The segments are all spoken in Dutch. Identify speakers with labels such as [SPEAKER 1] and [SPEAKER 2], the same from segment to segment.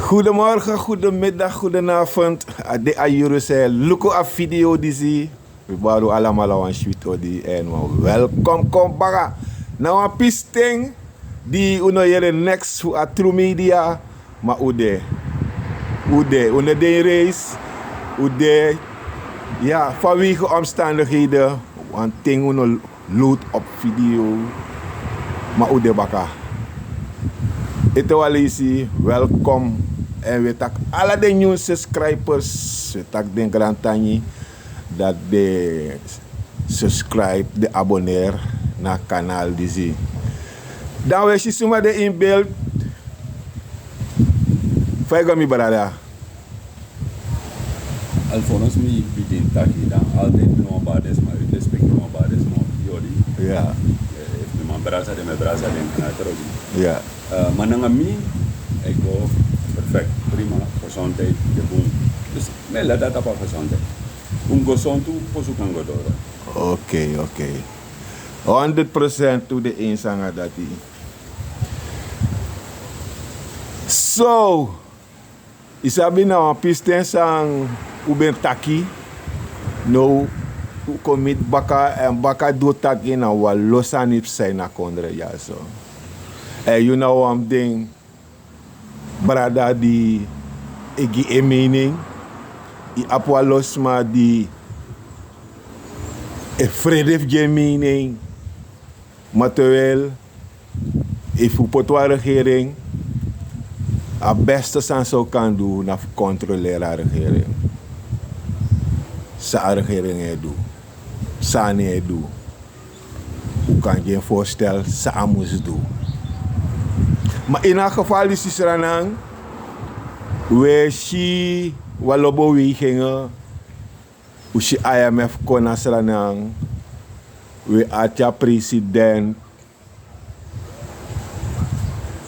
[SPEAKER 1] Goedemorgen, goedemiddag, goedenavond. De ayuru say look a video disi. We baru allemaal aan shoot odi en welkom kom baga. Nou een pisting die uno jere next voor a true media, maar ude onder de race, ude ja vanwege omstandigheden, want ting uno load op video, maar ude baka. Ito walisi, welkom. En we tak alle de nieuwe subscribers, we tak den grantani dat de subscribe, de abonneer naar kanaal disi. Dan we zien zomaar de in beeld. Faya mi barada.
[SPEAKER 2] Alfonos mi begin Taki dan altijd no bades maar uit respect no bades no yodi.
[SPEAKER 1] Ja.
[SPEAKER 2] If me brasa de me brasa den kana trogi.
[SPEAKER 1] Ja.
[SPEAKER 2] Mananga mi ego perfect prima gezondheid de boom. Dus me la data pa gezondheid. Gozond tu posu kan godora.
[SPEAKER 1] Oké. 100% to de insanga dati. So, isabi na een pisten sang uben Taki. No, u commit baka en baka do Taki na wa losanip say na kondre ja so. En you know am ding brada di egi e mening i apwa losma di e vredef ge mening materieel e fu potwa regering a beste san zo kan doen na controleren regering. Sa regering e do. Sa ne e do. U kan geen voorstel sa moest doen. Maar in elk geval is het ranang we si walobo we gingen usi IMF kona ranang we atja president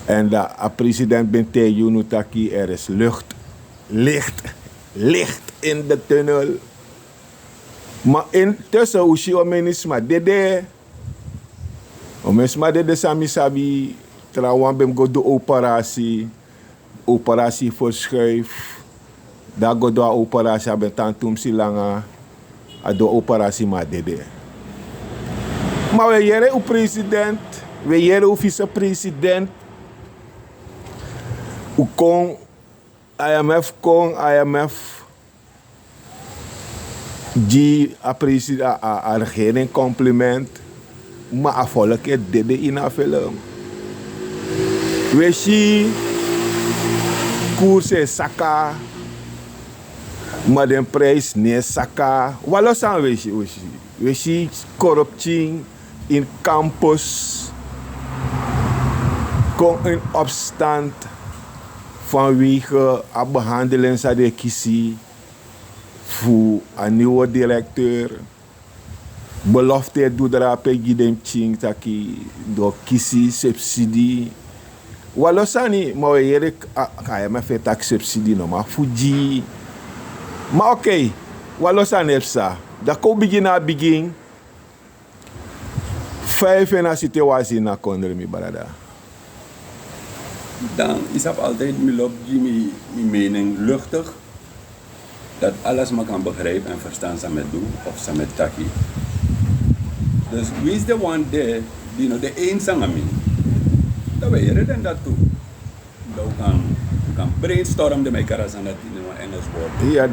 [SPEAKER 1] en da a president bente yunu Taki er is licht in de tunnel. Maar intussen usi omenisma dede sami sabi trouwens ben go de operatie verschuif. Daar go de operatie hebben tantum silanga a de operatie maar dede. Maar we jere u president, we jere u vice-president. U kon IMF die a president a regering compliment, maar a volk het dede in a film. We zien koers saka, maar de prijs niet saka. Wat zijn we zien? We zien corruptie in campus, kom in opstand vanwege de behandeling van de kiesie voor een nieuwe directeur. Belofte doet er op een ching taki door kiesie subsidie. Walosani, maar we hier kaya me fe tax subsidie no maar Fuji. Maar oké, walosani epsa. Dat ko begin. 5 na situatie na kondre mi barada.
[SPEAKER 2] Dan is het altijd mijn mening luchtig. Dat alles maar kan begrijpen en verstaan samen doen of samen Taki. Dus wie is de one there die no de eenzame me? Dat we hier dan dat toe. Dat we kan brainstormen de mekaras aan dat in een Engels woord.
[SPEAKER 1] Ja,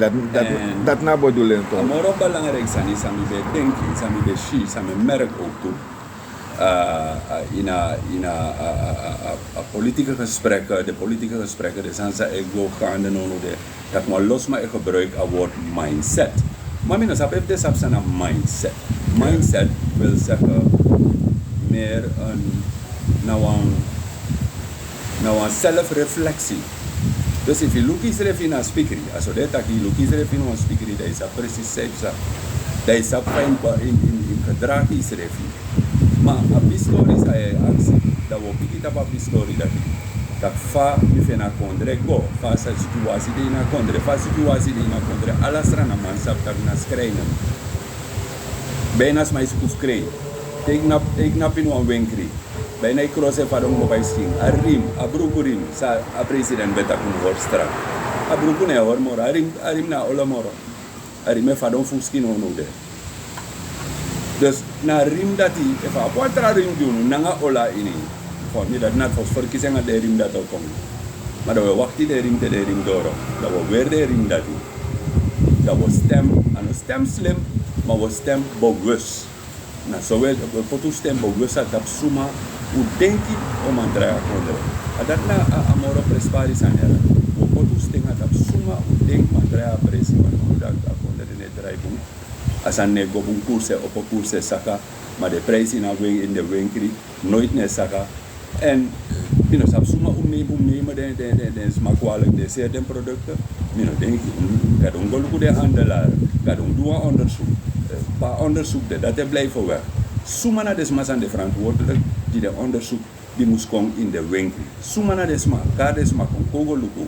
[SPEAKER 1] dat na bedoeling toch.
[SPEAKER 2] Maar ook belangrijk zijn is samen bij denken, samen bij she, samen merk ook toe. In politieke gesprekken, de sansa ego gaande nono de dat maar los maar gebruik het woord mindset. Maar mina sap heeft dit een mindset. Mindset wil zeggen meer een nou een zelfreflectie. Dus if you look is er in een speaker, als je dat je look is er in een speaker, dat is precies zelfs dat is fijn in gedrag is er in. Maar een historie is hij actie. Dat we pikken op een historie dat fa mi fe na kondre go fa sa situatie die na kondre alles ra na man sap tak na skreinen. Benas mais kus krei. Tek na pinu an wenkri. bijna ik cross even aan mobile sting. A rim, a broek rim, sa a president beta kun horstra. A broek ne hor moro, a rim na ola moro. A rim even aan fuskin ono de. Dus na rim dat die, even op wat rim doen, nanga ola ini. Van niet dat net voor verkiezingen de rim dat ook komt. Maar dat we wachten de rim door. Dat we weer de rim dat die. Dat we stem, en we stem slim, maar we stem bewust. Nou, zo wil we foto stem bewust dat suma, hoe denk je om aan te draaien konden. En dat na amore prespari zijn er. We foto stem dat suma, hoe denk je aan te draaien presi, maar dat konden in het draaien. Als een nego op een koers op een koers saka, maar de prijs in de winkel nooit ne saka. En you know, sap suma umnemen de smaakwaardig de certain producten. You know, denk ik, gaat ongelukkig de handelaar, gaat doen onderzoek. Paar onderzoek dat blijven weg. Suma na desma zijn de verantwoordelijk die de onderzoek die moest komen in de winkel. Suma na desma, ga desma kon kogoluku.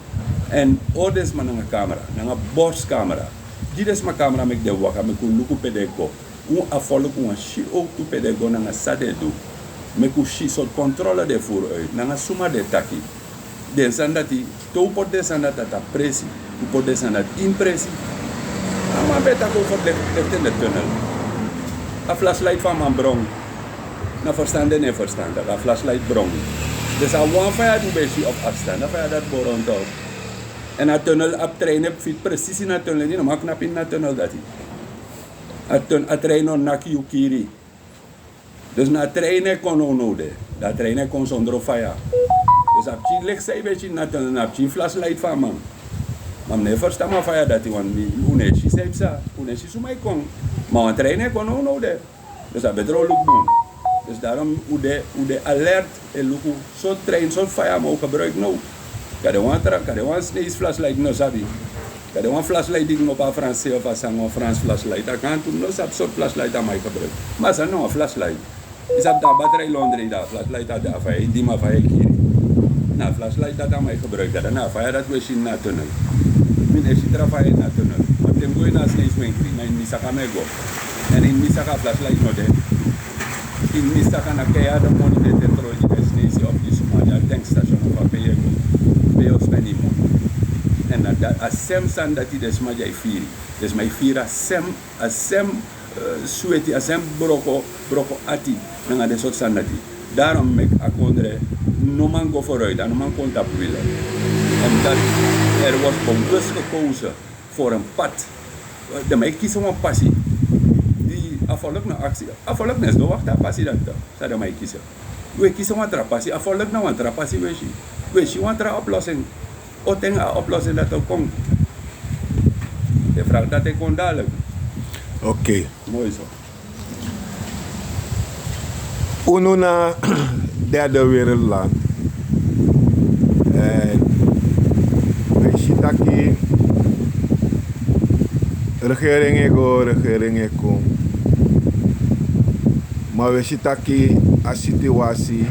[SPEAKER 2] En o desma na een camera, na een borstcamera. Die desma camera mek de waka, mek kun luku pedego. Afvallen kun shi ook tu pedego na een sade do. Mek kun shi soort controle de vooruit, na een suma de taki. De sandati, to pot de sandata ta presi, tu pot de sandat impressie. Maar beter go voor in de tunnel. Een flashlight van mijn bron. Na verstanden en verstanden. Een flashlight bron. Dus aan one fire doe je op afstand. Dan ga je dat boren toch. En een tunnel op trein heb je precies in een tunnel. Je mag knap in een tunnel dat een trein on naki ukiri. Dus na trein kon onode. Dat trein kon zonder Faya. Dus op je ligt zij beetje in een tunnel. Op je flashlight van man. Maar meneer verstaan maar Faya dat hij uneshi sepsa, uneshi sumai kon. Maar een trein kon ook nodig. Dus dat betreft ook doen. Dus daarom hoe de alert en luku zo trein zo Faya maar ook gebruikt nou. Kan je een sneeze flashlight no sabi. Kan je een flashlight die op een Frans of een Frans flashlight. Dat kan toen no sab soort flashlight aan mij gebruikt. Maar dat is nou een flashlight. Is dat de batterij laundry dat flashlight dat daar Faya die maar Faya hier. Nou flashlight dat aan mij gebruikt. Dat na Faya dat we zien na tunnel. Min is het Faya in dat tunnel. Maar dan go je naar sneeze winkel. Maar in Misaka mego. En in Misaka flashlight no de. In Misaka na kaya de money de petrol die sneeze op die Somalia tankstation of Payego. Payo spending money. En dat asem san dat die desma jai firi. Desma firi asem sueti asem broko ati. Nanga de soort san dat die. Daarom mek akondre no man go vooruit en no man kon tap willen. Omdat er was bewust gekozen voor een pad. De mij kiezen een passie. Die afvallig naar actie. Afvallig is de wacht passie dat. Zou de mij kiezen. We kiezen een passie. Afvallig naar een passie wees je. Wees je een oplossing. O ten een oplossing dat ook komt. De vraag dat ik kon dadelijk.
[SPEAKER 1] Oké.
[SPEAKER 2] Mooi zo.
[SPEAKER 1] Uno na derde wereldland. En we zien Taki regering kom. Maar we zien Taki a situatie.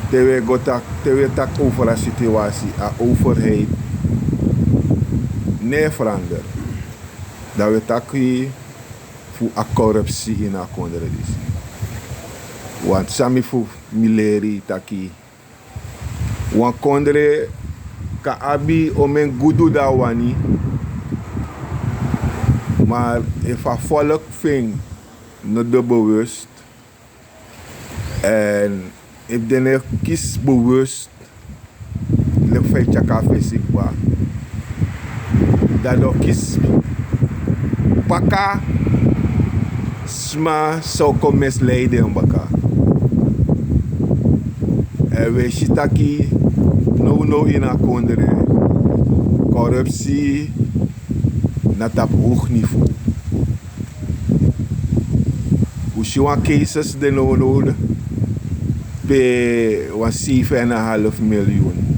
[SPEAKER 1] Terwijl tak over a situatie, a overheid. Nee veranderen. Dat we Taki voor a corruptie in a kondredis. Want sami voor mileri Taki. Want kondre ka abi omen gudu da wani. Maar if a volk ving no de bewust. En if de kies bewust. Le fay chaka fesikwa. Dat ook kies paka sma so kom misleiden baka. En we Taki no in a kondre. Corruptie na tap hoog niveau. We zien cases de no pe 7,5 miljoen.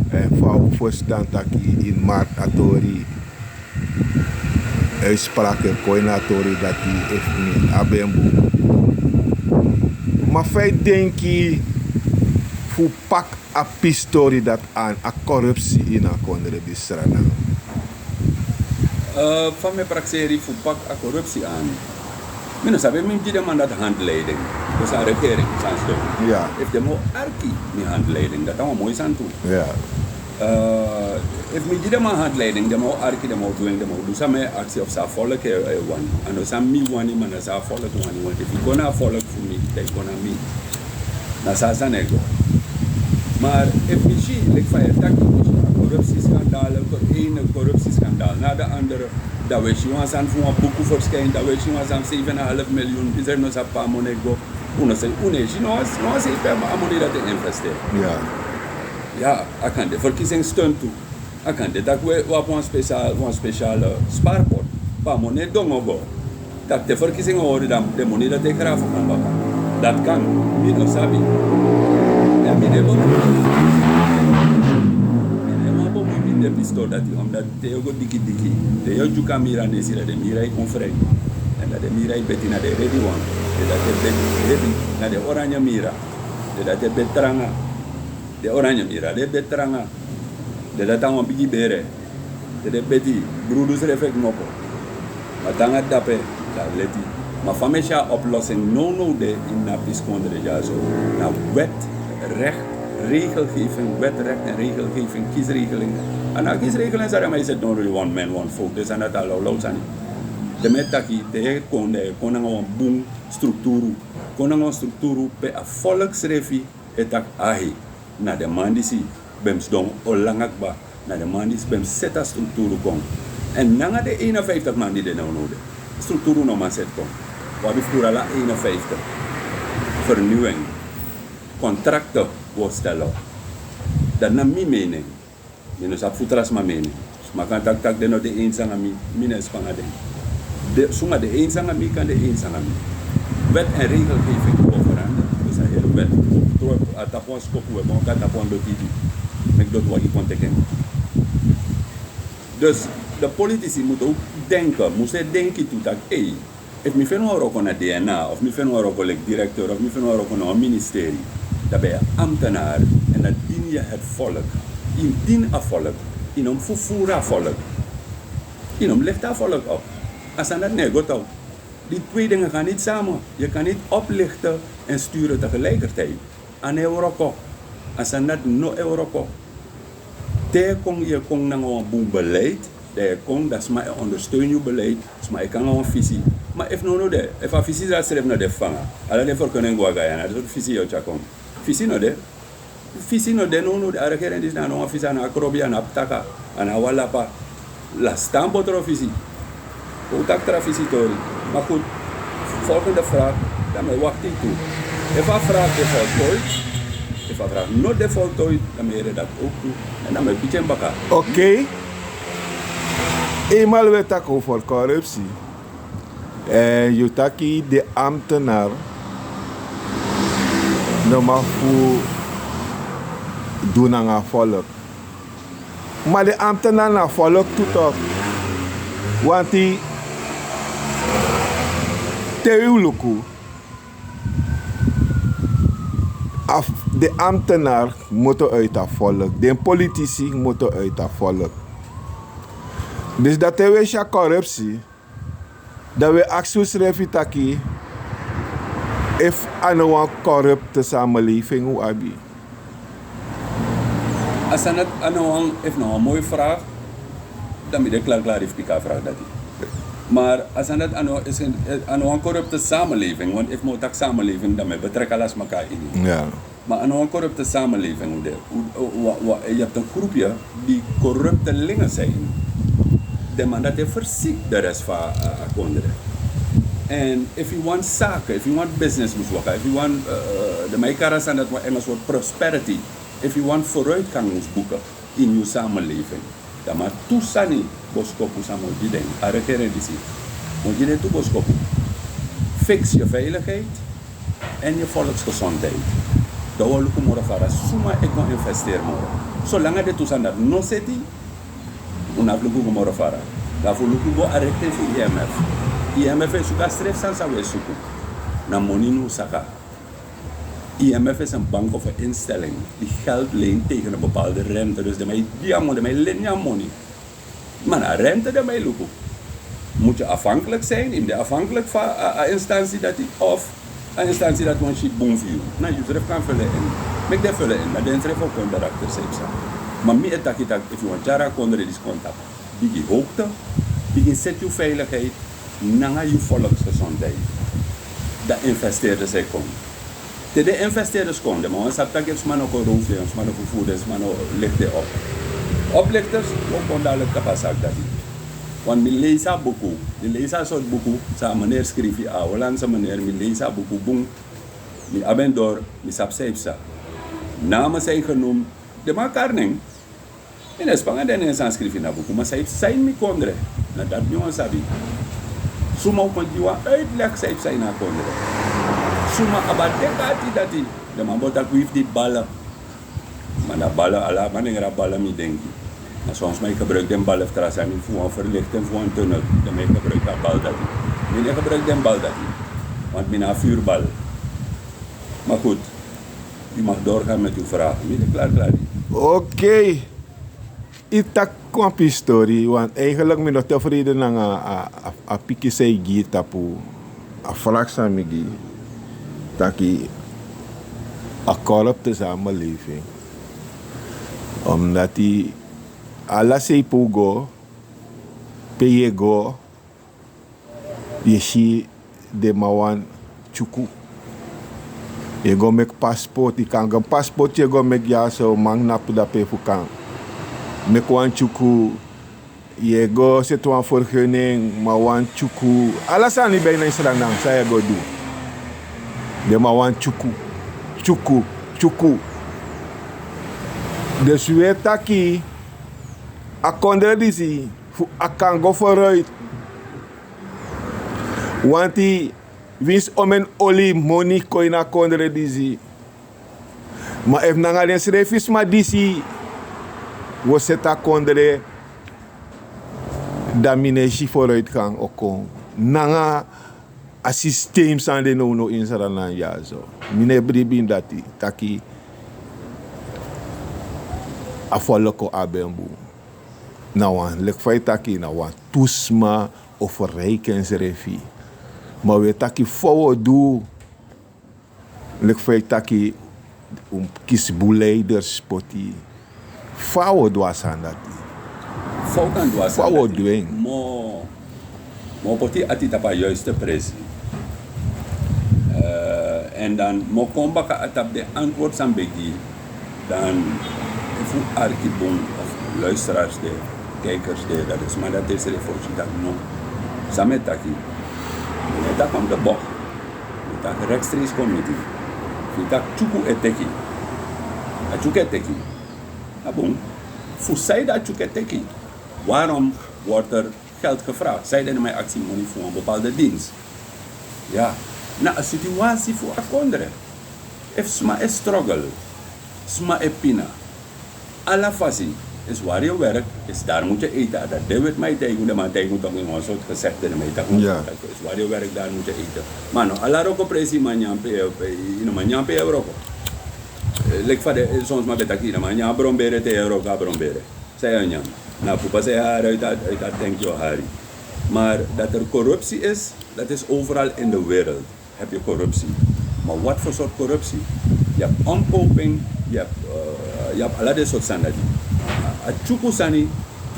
[SPEAKER 1] En voor verstand Taki in maart atori. Uitspraken coördinatori dat die heeft niet abembo. Maar feit denk je voor pak a pistori dat aan a corruptie in a kondre bisrana.
[SPEAKER 2] Van mijn praxerie voor pak a corruptie aan. Men dan sabi min die man dat handleiding. Dus aan regering zijn steun.
[SPEAKER 1] Ja.
[SPEAKER 2] If de mo arki mi handleiding, dat allemaal mooi zijn toe.
[SPEAKER 1] Ja.
[SPEAKER 2] If mi die man handleiding, de mo arki, de mo doing, de mo do samen actie of sa volk one. En dan sam mi one man na sa volk one. Want if you gonna volk voor me, they gonna me. Na sa sa nego. Maar if mi zie, like Faya Taki, corruptieschandaal, ene corruptieschandaal na de andere. Dat we zien aan voor een boek verschijnen, dat we zien aan 7,5 miljoen, is er nog een paar money go. Uno zei, je nou is even money dat te investeren.
[SPEAKER 1] Ja.
[SPEAKER 2] Ja, ik kan de verkiezingssteun toe. Ik kan dit dat we op een speciale spaarpot, paar money dongo go. Dat de verkiezingen horen dan de money dat ik graag kan maken. Dat kan, wie nog sabi. Ja, wie de de pistool dat hij omdat de ook dikkie de jou juga mira nesi dat de mira ik onvrij en dat de mira ik beti naar de ready one dat de beti naar de oranje mira dat de betranga de oranje mira de betranga dat dan een bigi bere de beti broeders reflect nopo maar dan het dape dat leti maar van mij oplossing no de in na piskonde de ja zo na wet recht regelgeving, wetrecht en regelgeving, kiesregeling. En na kiesregeling zeg maar is het only one man, one vote. Dus aan dat al loud zijn. De met Taki, de kon een boom structuur, kon een structuur bij een volksrefi het tak ahi. Na de man die zie, bems dong olangakba, na de man die bems zeta structuur kom. En na de 51 man die de nou nodig, structuur nog maar zet kom. Wat is voor alle 51? Vernieuwing, contracten. Stellen. Dat na mijn mening. Minus op voetras mijn mening. Maar kan tak de no de eens aan mij, minus van de. Soma de eens aan mij kan de eens aan mij. Wet en regelgeving over veranderen. Dus een hele wet. Door tapon skopu, maar kan tapon do tidi. Met dat wat je kon tekenen. Dus de politici moeten ook denken, moeten denken toe dat hey, if me fen hoor ook een DNA of me fen hoor ook een directeur of me fen hoor ook een ministerie. Dat ben je ambtenaar en dat dien je het volk. In dien het volk, in een vervoer volk. In een licht volk op. Als dat nee, goed ook. Die twee dingen gaan niet samen. Je kan niet oplichten en sturen tegelijkertijd. Aan Europa. Als dat no Europa. Daar kon je naar een boem beleid. Daar kon, dat is maar ondersteun je beleid. Dat is maar je kan een visie. Maar if no de, if a visie dat schrijft naar de vangen. Alle de voor kunnen gaan gaan. Dat is een visie jou chakon. Visie no de no de regering is nou een visie aan akrobia na Taka aan Walapa la stampo visie. Hoe tak visie tori. Maar goed, volgende vraag, dan me wacht ik toe. If a vraag de voltooid, if a vraag not de voltooid, dan me dat ook toe en dan me beetje baka.
[SPEAKER 1] Oké. Eenmaal we tak over corruptie. En je taki de ambtenaar. Normaal voor doen aan het volk. Maar de ambtenaar naar volk doet toch. Want die teuluku. De ambtenaar moet uit het volk. De politici moeten uit het volk. Dus dat is ja corruptie. Dat we acties refitaki. If aan een corrupte samenleving, hoe heb je?
[SPEAKER 2] Als dat heeft nog een mooie vraag, dan moet ik klarificeren vraag dat. Maar als dat is een corrupte samenleving, want if moet dat samenleving, dan betrekken alles elkaar in.
[SPEAKER 1] Ja.
[SPEAKER 2] Maar een corrupte samenleving, je hebt een groepje die corruptelingen zijn. De man dat heeft verziekt de rest van anderen. And if you want zaken, if you want business moet werken, if you want, de meikaras aan dat wat Engels wordt prosperity, if you want vooruitgang moet boeken in je samenleving, dan maar toesani boskopu samen die ding, regering die ziet. Want je neemt toe boskopu. Fix je veiligheid en je volksgezondheid. Dat wil ik morgen varen. Suma ik wil investeren morgen. Zolang je toestand dat no zeti, unavluku morgen varen. Daarvoor lukt het arrêter voor IMF. IMF is ook stress aan zou zoeken. Na money no saka. IMF is een bank of een instelling die geld leent tegen een bepaalde rente. Dus de mij lenen money. Maar na rente de mij lukken. moet je afhankelijk zijn, in de afhankelijk van een instantie dat die of een instantie dat een shit boom voor je. Nou, je schrijft kan vullen in. Mek dat vullen in, maar dan schrijf ook een karakter zelfs. Maar meer dat je dat, if you want jara kondre is contact. Die hoogte, die zet je veiligheid, nanga je volksgezondheid. Dat investeerders zij komen. De investeerders komen, maar ons hebt dat gives man ook een roofleens, man ook een voeders, man ook licht op. Oplichters, ook onderdelijk kapazak dat die. Want mi leesa boku, mi leesa soort boku, sa meneer schreef je aan, Hollandse meneer, mi leesa boku boom, mi abendor, mi sapseipsa. Namen zijn genoemd, de makarning. In Espanje den eens schreef je naar boku, maar zij zijn mi kondre, na dat mi ons sabi. Suma ook die wa uitleg zij zijn naar kondre. Suma abadekati dat die, de man botak wif die ballen. Maar na ballen, ala maningera ballen mi denki. Maar soms mij gebruik den bal of terras en voor een verlichting voor een tunnel. Dan mij gebruik dat bal dat niet. Ik gebruik den bal dat niet. Want mijn vuurbal. Maar goed, je mag doorgaan met uw vragen. Niet klaar.
[SPEAKER 1] Oké. Itak kwam story, want eigenlijk ben ik tevreden met een pikje zei gitapu. A vlak samigi. Taki a corrupte samenleving. Omdat die ala sei pugo, peyego, yeshi de mawan chuku. Je go mek passport, die kan gaan passport je go mek ja so mang na puda pe fukan. Mek wan chuku, je go set wan vergunning, ma wan chuku. Ala san ni bijna Israël sa je go do. De ma wan chuku. Dus we taki a kondre disi a kan go vooruit. Want die wins om een olie money koin a kondre disi. Maar if nanga den schrijfis ma disi we set a kondre da mineshi vooruit kan ook. Nanga a systeem san de no in Saranan ja zo. Mine bribin dati taki a follow ko abembu. Nou, lek fai taki na wan tusma of verrijkingsrefi. Maar we taki forward do. Lek fai taki kiesbeleiders poti. Forward was aan dat. Forward doing.
[SPEAKER 2] Mo poti ati tapa juiste presi. En dan mo komba ka atap de antwoord san begi. Dan voor arkibon of luisteraars de kijkers de dat is maar dat is er voor je dat no samen taki dat kwam de bocht dat rechtstreeks community dat chuku eteki a chuku eteki abon voor zij dat chuku eteki waarom wordt er geld gevraagd zij dan mijn actie money voor een bepaalde dienst ja na een situatie voor akondre if sma is struggle sma epina alla fasi is waar je werkt, is daar moet je eten. Dat deed met mij tegen de man tegen toch in een soort gezegde de mij tegen. Is waar je werkt, daar moet je eten. Maar no, alla roko presi manjampe, manjampe euro. Lek van de soms maar betak hier, manjam brombere te euro ka brombere. Zij anjam. Nou, pupa zei haar uit dat denk je Harry. Maar dat er corruptie is, dat is overal in de wereld. Heb je corruptie. Maar wat voor soort corruptie? Je hebt omkoping, je hebt allerlei soort standaarden. Chukusani,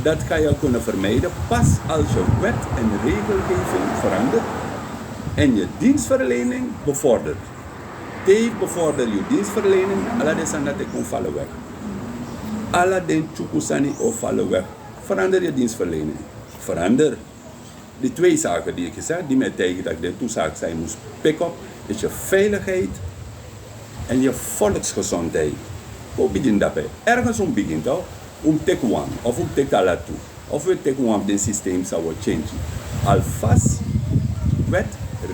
[SPEAKER 2] dat kan je kunnen vermijden pas als je wet en regelgeving verandert en je dienstverlening bevordert. Tegen bevorder je dienstverlening, alle de standaarden kunnen vallen weg. Alle de Chukusani of vallen weg. Verander je dienstverlening. Verander. Die twee zaken die ik gezegd, die mij tegen dat ik de toezaak zijn moest pikken op, is je veiligheid en je volksgezondheid. Hoe begint dat bij? Ergens om begint dat. Take one, of take ala two, of we take one of the systeem zou change. Alvast wet,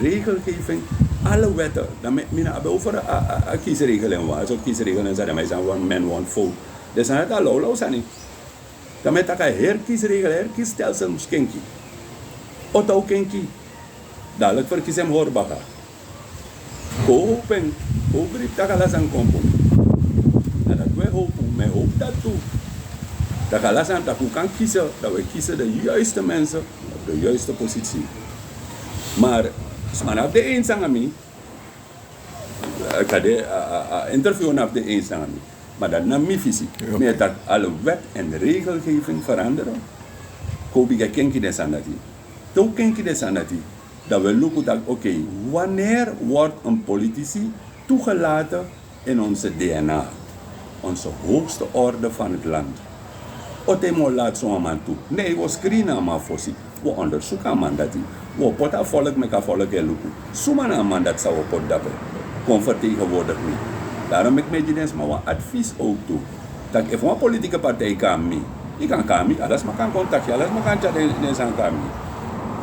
[SPEAKER 2] regelgeving, alle wetten. Dan met mina over een kiesregelen was, ook kiesregelen zijn wij zijn one man one vote. Dus zijn het al lauw zijn niet. Dan met dat herkiesregel, herkiesstelsel moest kenki. Otto kenki, dadelijk verkies hem hoorbaga. Kopen, kopen dat alles aan kompo. En dat wij hopen, mij hoop dat toe. Dat we kan kiezen, dat we kiezen de juiste mensen, de juiste positie. Maar, vanaf de eens aan mij, ik had de interview vanaf de eens aan mij. Maar dat is niet mijn visie.
[SPEAKER 1] Okay.
[SPEAKER 2] Maar dat alle wet en regelgeving veranderen. Kobi ga kenki des aan dat. Toen kenki des aan dat we lopen dat, oké, wanneer wordt een politici toegelaten in onze DNA? Onze hoogste orde van het land. Otemo laat zo'n man toe. Nee, we screenen maar voor zich. We onderzoeken man dat. We potten volk met een volk en lopen. Zo'n man dat zou we pot dappen. Kom vertegenwoordig niet. Daarom ik met maar wat advies ook toe. Dat if een politieke partij kan mee, ik kan mee, alles maar kan contacten, alles maar kan chatten in zijn kamer.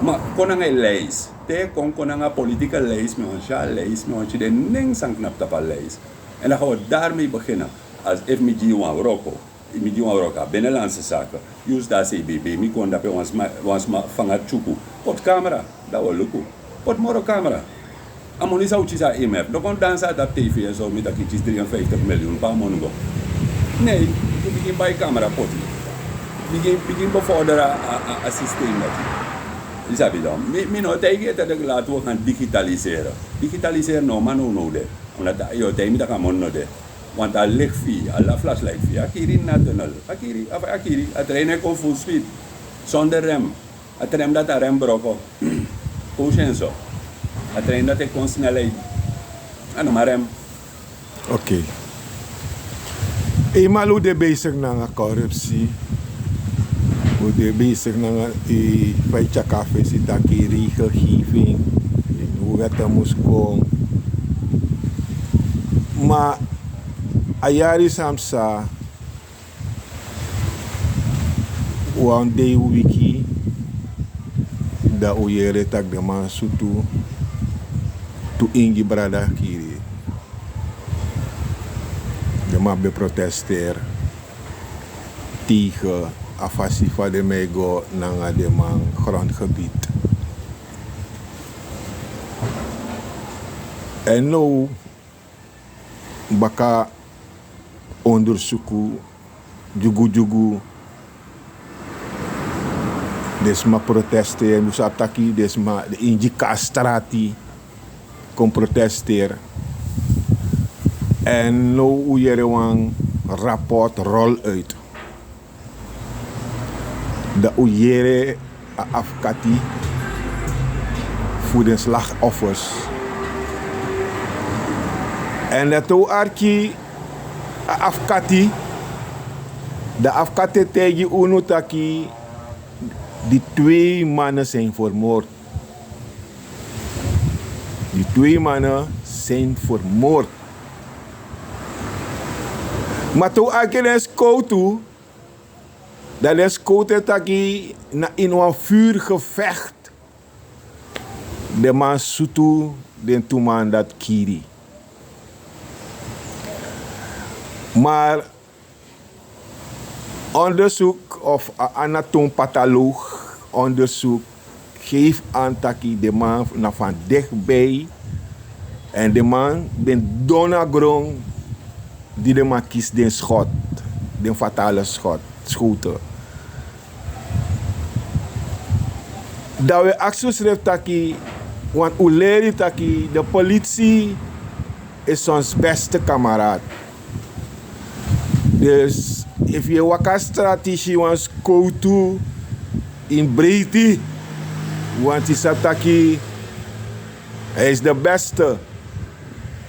[SPEAKER 2] Maar kon een lijst, te kon een politieke lijst met een lijst met een de niks aan knap op een lijst. En dan gaan we daarmee beginnen. Als if me G1 Rocco, me G1 Rocco, binnenlandse zaken, use dat CBB, me kon dat ons vangen chuku. Pot camera, dat wil lukken. Pot moro camera. Amoni zou je zeggen IMF, dan kon dansen op tv en zo met dat iets 53 miljoen per maand. Nee, je begint bij camera potten. Je begint bevorderen een systeem dat je. Is dat dan? Mijn nou tegen dat ik laten we gaan digitaliseren. Digitaliseren nou maar nodig. Omdat je tijd dat gaan nodig. Want dat ligt via, alle flashlight via. Akiri na tunnel. Akiri, het trein komt full speed. Zonder rem. Het rem dat de rem brokken. Hoe en zo. Het trein dat ik kon snelheid. En maar rem.
[SPEAKER 1] Oké. Eenmaal hoe de bezig naar corruptie. Hoe de bezig naar feitje café zit dat die regelgeving. Hoe het er moest komen. Maar ayari samsa one day wiki da uyere tak de man sutu tu ingi brada kiri de man be protester tegen afasi van de mego nanga de man grondgebied en nou baka onderzoeken jugu desma protester musa Taki desma de indika strati kom protester en nou uyere een rapport rol uit de uyere afkati voor de slachtoffers en dat ook arki afkati de afkati tegen uno Taki die 2 mannen zijn vermoord. Die 2 mannen zijn vermoord. Maar toen ik een scout toe, dat is scout Taki in een vuurgevecht. De man sutu den toeman dat kiri. Maar onderzoek of anatoompatholoog onderzoek geeft aan Taki de man van dichtbij en de man ben donagron die de man kiest den schot, den fatale schoten. Dat we acties schrijven Taki, want u leert Taki, de politie is ons beste kameraad. Dus if je waka strategie wants go to in breedte, want is Taki, hij is de beste.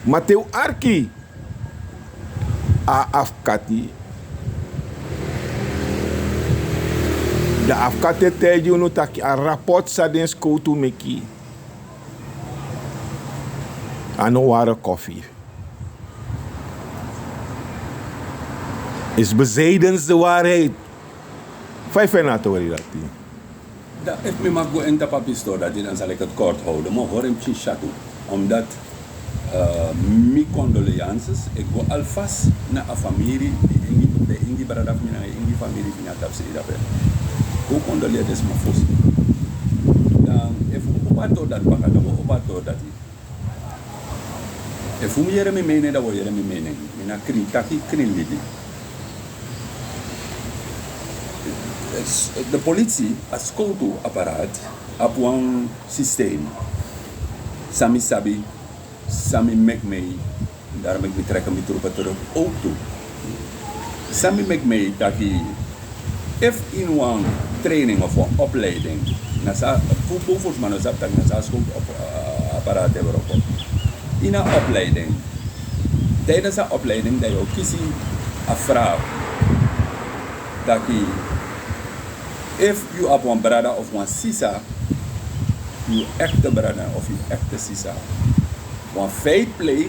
[SPEAKER 1] Mateo Arki, a afkati. De afkati tegen je Taki, a rapport sa den go to meki. Ano ware koffie. Is bezijdens de waarheid. 5 en na te worden dat die.
[SPEAKER 2] Dat heeft me maar goed in de papisto dat dan zal ik het kort houden. Maar hoor hem chatu. Omdat mijn condolences, ik go alvast naar een familie die in die brada van mij, in die familie van mij tapse daarbij. Hoe condoleer des maar fos. Dan even opato dat baka, dan opato dat die. If we hear me meaning, that we hear me meaning. Mina kri taki kri lidi. de politie als apparaat op een systeem. Sami sabi, sami mek mee, daarom ik betrekken met troepen terug ook toe. Sami mek mee dat je, if in een training of een opleiding, nasa voetbalvoersman is dat nasa apparaat hebben op. In een opleiding, tijdens een opleiding dat je ook kiest een vraag dat je, if you op een brada of een sisa, je echte brada of je echte sisa, een feit pleeg,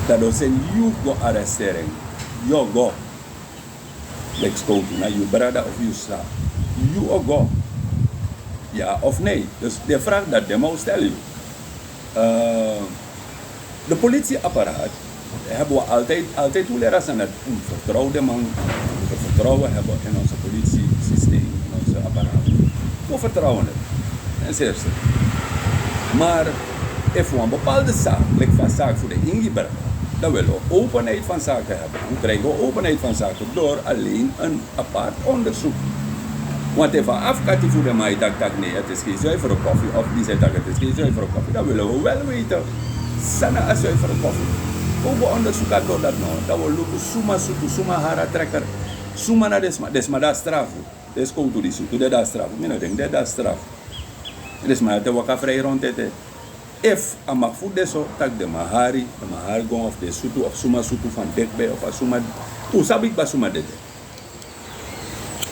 [SPEAKER 2] dat is een you go arrestering, you go, like schoten naar je brada of je sisa, you go, ja of nee. Dus de vraag dat de moet stellen. De politieapparaat hebben we altijd hoe leren ze dat een vertrouwde man, we vertrouwen hebben in onze politiesysteem, in onze apparaat. We vertrouwen het, ten eerste. Maar als we een bepaalde zaak, like van zaak voor de ingeber, dan willen we openheid van zaken hebben. Dan krijgen we openheid van zaken door alleen een apart onderzoek. Want even afkatten voor de mij dat nee, het is geen zuivere koffie, of die zegt dat het is geen zuivere koffie, dan willen we wel weten. Sana een zuivere koffie. Hoe we onderzoeken door dat nou? Dat we lopen suma sutu, suma hara trekker, suma na desma dat straf. Des komt to die sutu, dat straf. Ik denk dat straf. Desma te waka vrij rond het. If a mag voet deso, tak de mahari gong of de sutu of suma sutu van dekbij of suma. Hoe sabik ba suma dete?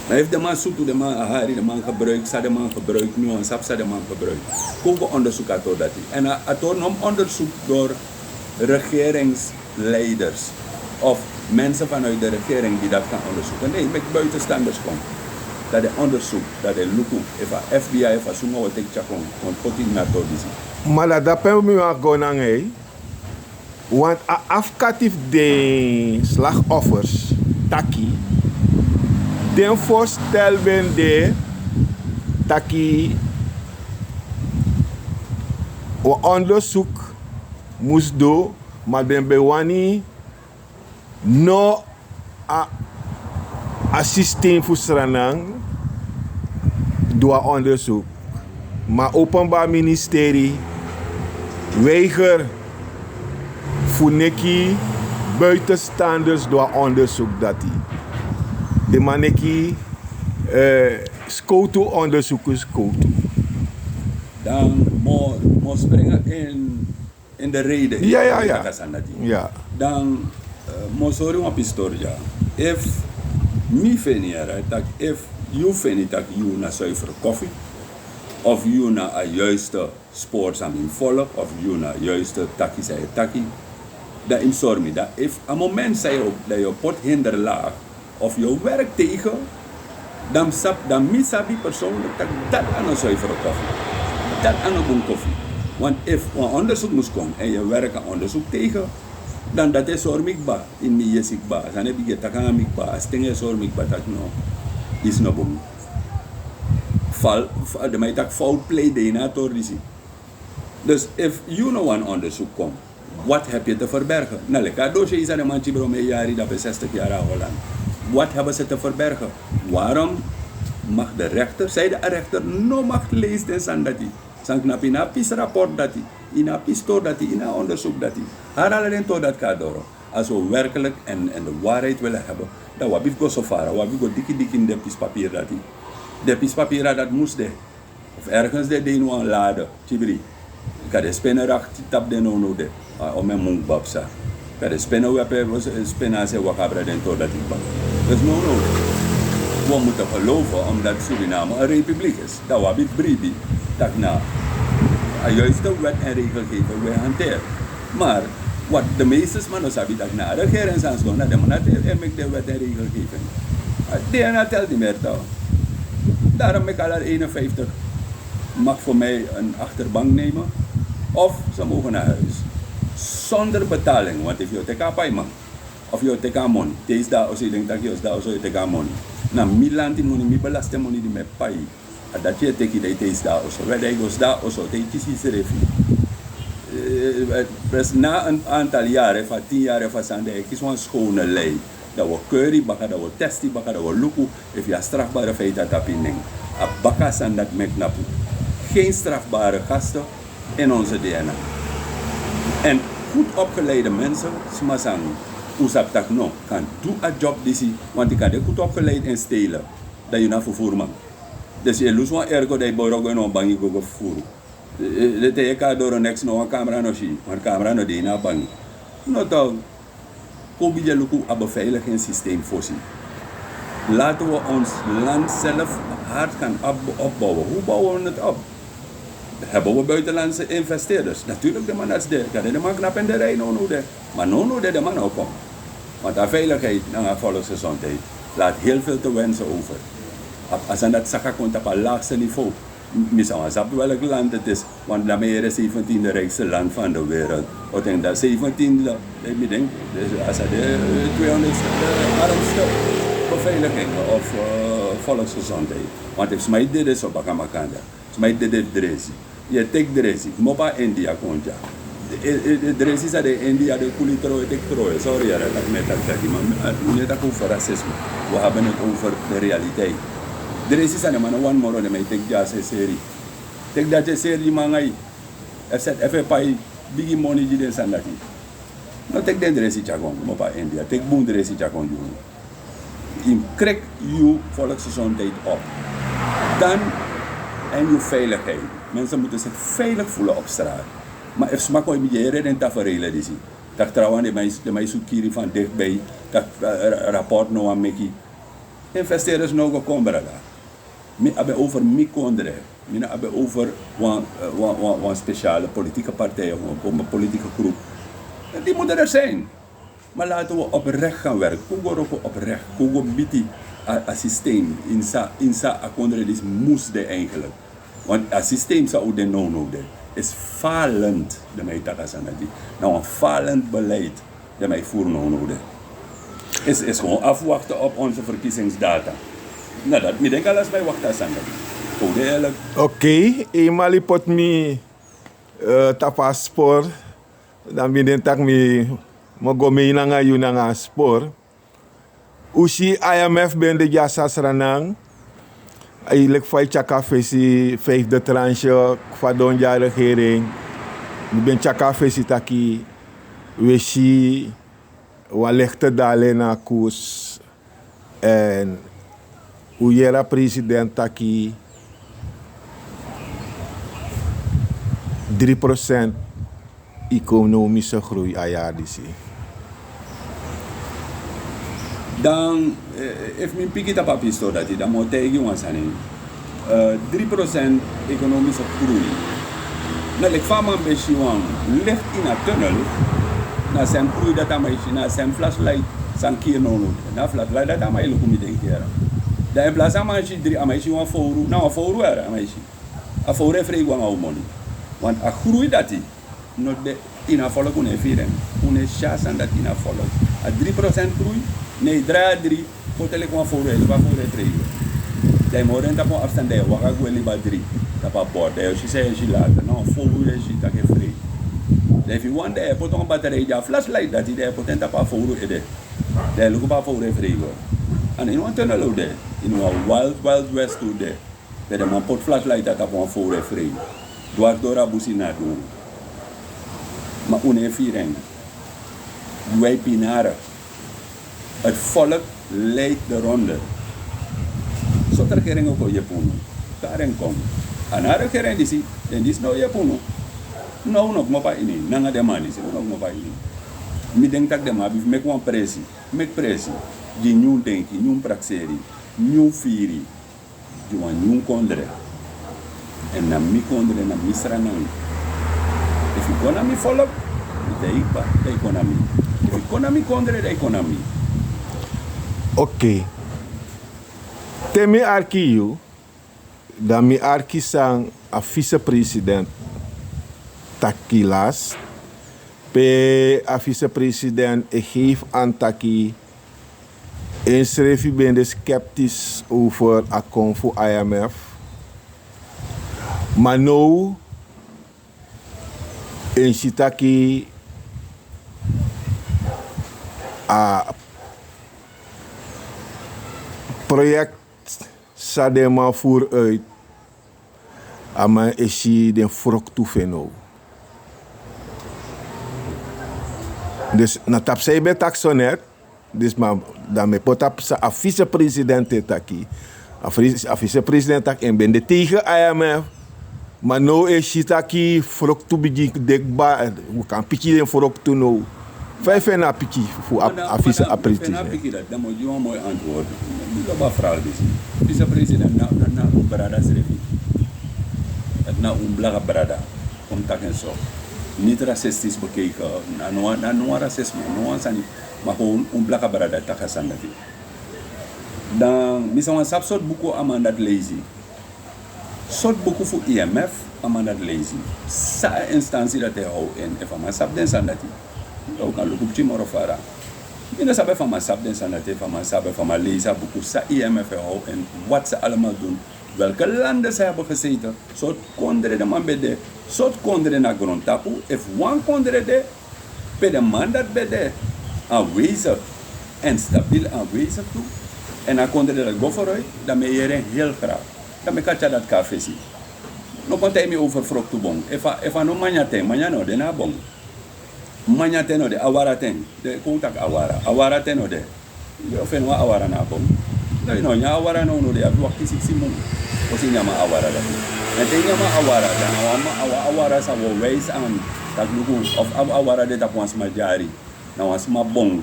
[SPEAKER 2] Maar heeft de man sutu, de man ahari, de man gebruikt, sa de man gebruikt, nu een sap sa de man gebruikt. Kogo onderzoek door dat. En aton onderzoek door regeringsleiders of mensen vanuit de regering die dat gaan onderzoeken. Nee, met buitenstanders komt. Dat de onderzoek, dat de luku, even FBI, even suma wat ik chakon, want poting naar door die.
[SPEAKER 1] Maar dat ben we aan gaan heen. Want afkatief de slachtoffers, Taki, den voorstel ben de Taki o onderzoek moest doen, maar den bewani no a systeem voor Sranang doa onderzoek. Maar openbaar ministerie weiger voor neki buitenstaanders door onderzoek dat die. De maneki scoto onderzoekers scoto.
[SPEAKER 2] Dan moet springen in de reden.
[SPEAKER 1] Ja.
[SPEAKER 2] Dan moet zorgen op historia. If me veniera, dat if you veni dat you na zuivere koffie, of you na a juiste spoor aan volk, of you na juiste taki zei taki, dat in zorg dat if een moment zei op dat je pot hinderlaag of je werk tegen, dan misabi persoonlijk dat aan een zuivere koffie, dat aan een goede koffie. Want if een onderzoek moest komen en je werkt aan onderzoek tegen, dan dat is zorgbaar in die je ziekbaar. Dan heb je dat aan mikbaar, als dingen zorgbaar dat no is no boom. De mij dat fout play de na torrisi. Dus if you know een onderzoek komt, wat heb je te verbergen? Nou, lekker doosje is aan de manchi bro mee jaren dat bij 60 jaar aan Holland. Wat hebben ze te verbergen? Waarom mag de rechter, zei de rechter, no mag lezen en san dat hij. San knap in een rapport dat hij, in een pistool dat hij, in een onderzoek dat hij. Haar alleen tot dat kadoro. Als we werkelijk en de waarheid willen hebben, dan wat we go so far, wat we go dikkie in de pispapier dat hij. De pispapier dat moest de. Of ergens de een laden, chibri. Ik had de spinnenracht, tap de no de. Om mijn mond babsa. Ik had de spinnen ze wakabra den tot dat ik bak. Dus no. We moeten geloven omdat Suriname een republiek is. Dat was het bribi. Dat na een juiste wet en regelgeving wij hanteren. Maar wat de meeste mannen zeggen dat na de regering zijn gaan, dat de mannen met de wet en regelgeving. Die en dat telt niet meer toch. Daarom ik al 51 mag voor mij een achterbank nemen. Of ze mogen naar huis. Zonder betaling. Want als je teka payman. Of je teka money. Deze daar als je denkt dat je daar als je teka money. Na Milan die money, mi belasting money die me pay. Dat je teki dat deze daar als je. Waar je daar als je teki is refi. Dus na een aantal jaren, van 10 jaar van Sandijk, is een schone lei. Dat we curry bakken, dat we testi bakken, dat we luku. If je strafbare feiten dat in a bakken zijn dat met napu. Geen strafbare gasten in onze DNA. En goed opgeleide mensen, smasang, usap tak no, kan doen een job disi, want ik kan de goed opgeleid en stelen. Dat je naar vervoer man. Dus je lust wel ergo dat je borog en een bangi go vervoer. Dat je kan door een next no een camera no zie, maar camera no die na bangi. No toch, kobi je luku een beveiligingssysteem voorzien. Laten we ons land zelf hard gaan opbouwen. Hoe bouwen we het op? Hebben we buitenlandse investeerders? Natuurlijk, de man is daar. Dat is de man knap in de rij nodig. Maar nodig de man ook komen. Want de veiligheid en de volksgezondheid laat heel veel te wensen over. Als je dat zag komt op een laagste niveau, misschien welk land het is, want daarmee is 17e rijkste land van de wereld. Ik denk dat 17e, ik denk, als je de 200ste armste beveiliging of volksgezondheid. Want als mij dit is op Bakamakanda, als mij dit is dresi. Je tek dresi, mopa India komt ja. Dresi is dat de India de kulitro tek troe. Sorry dat ik net dat zeg, maar niet dat over racisme. We hebben het over de realiteit. Dresi is dat man one more de mij tek jazz serie. Tek dat je serie mangai. Even pai big money die den sandati. No tek den dresi chakon mopa India. Tek boom dresi chakon doen. Je krijgt je volksgezondheid op. Dan en je veiligheid. Mensen moeten zich veilig voelen op straat. Maar als smak ooit bijeren en tafereelen die zien. Dat trouwens de mij zoekeren van dichtbij. Dat rapport nou aan Mickey. Investeerders nou gekomen brada. We hebben over mikonderen. We hebben over een speciale politieke partij of een politieke groep. Die moeten er zijn. Maar laten we oprecht gaan werken. Kogo oprecht. Kogo biti een systeem. Insa akondre is moest eigenlijk. Want het systeem zou de no is falend. De mij takasanadi. Nou een falend beleid. De mij voeren no is gewoon afwachten op onze verkiezingsdata. Nou dat, ik denk alles bij wachten sanadi.
[SPEAKER 1] Oké, eenmaal pot me tapaspoor. Dan ben tak me go mee nanga yu nanga spoor. Usi IMF ben de jasas ranang. Eigenlijk voor chaka fesi vijfde tranche van de jaar regering. Ik ben chaka fesi taki weshi wa lichte dalen na koers. En uyera president taki 3% economische groei a jaar disi.
[SPEAKER 2] Dan, if mijn pikit op papier dat hij dan moet tegen ons aan 3% economische groei. Nou, ik van mijn beetje licht in een tunnel. Na zijn groei dat aan mij, na zijn flashlight, zijn keer nodig. Na flashlight dat aan mij lukt niet een keer. Dan in plaats van mij 3, aan mij een vooru, nou een vooru er aan mij. Een vooru is vrij gewoon money. Want een groei dat hij, nog de tina volk kunnen vieren. Kunnen chance dat tina volk. Een 3% groei. Nee, 3, hotel ik een vooru, ik ga vooru vrij. Dan moet je op afstand daar, we gaan gewoon liever 3. Dat is bord, dat je zei je later, nou vooru is je dat je vrij. Dan if you want there, put on battery, ja flashlight dat hij daar potent op vooru is. Dan loop op vooru vrij. En in een tunnel daar, in een wild west daar. Dat je man put flashlight dat op een vooru vrij. Dwars door een busi naar doen. Maar ongeveer wij pinaren. Het volk leidt de ronde. Zo'n regering ook je poen. Daarin komt. En haar regering die ziet, en die is nou je poen. Nou nog maar bij in. Nanga de man is nog maar bij in. Ik denk dat de man heeft een pressie. Met pressie. Die nieuw denken, nieuw praxeri, nieuw viri. Die een nieuw kondre. En na mi kondre na misra nang. If economy volk, de economy. If economy kondre, de economy.
[SPEAKER 1] Oké. Temi arki you, dan mi arki sang a vice-president Taki las. Pe a vice-president geef aan Taki. En schreef je ben sceptisch over akkoord voor IMF. Maar nu in Taki a project sadema vooruit ama is den frok toefeno. Dus na tap sei be taxonet, dus maar dan me potap sa vice-president Taki. A vice-president tak en ben de tegen IMF. Maar nou is Taki frok to bigi dekba, we kan piki den frok to nou. Vijf en a piki voor a vice-president.
[SPEAKER 2] Dat moet je een mooi antwoord. Dat is een vraag. Vice-president na brada schreven. Na blaga brada. Om tak en zo. Niet racistisch bekeken, na no racisme, no sani, maar gewoon blaga brada takasandati. Dan misa wan sap soort boeken amandat lazy. Soort boeken voor IMF amandat lazy. Sa instantie dat hij hou en even maar sap den sandati. Ook kan lukken op morofara. Ina sabe van maar sap den sandati, van maar sabe van maar lazy boeken sa IMF hou en wat ze allemaal doen. Welke landen ze hebben gezeten, soort kondre de man bede, soort kondre na grondtapu, if one kondre de, bij de man dat bede, aanwezig en stabiel aanwezig toe, en dan kondre dat go vooruit, dan ben je er heel graag. Dan ben je dat café zien. No kan hij me over vrok toe bong. If no manya no de na bong. Manya ten no de awara ten, de kontak awara ten no de. Je ofen wa awara na bong. No, you know, nya awara no de abu wakti siksi mong. Kasi nyama awara dat. En ten nyama awara dan awara sa wo ways aan tak lugu of awara de tap wans majari. Na wans ma bong.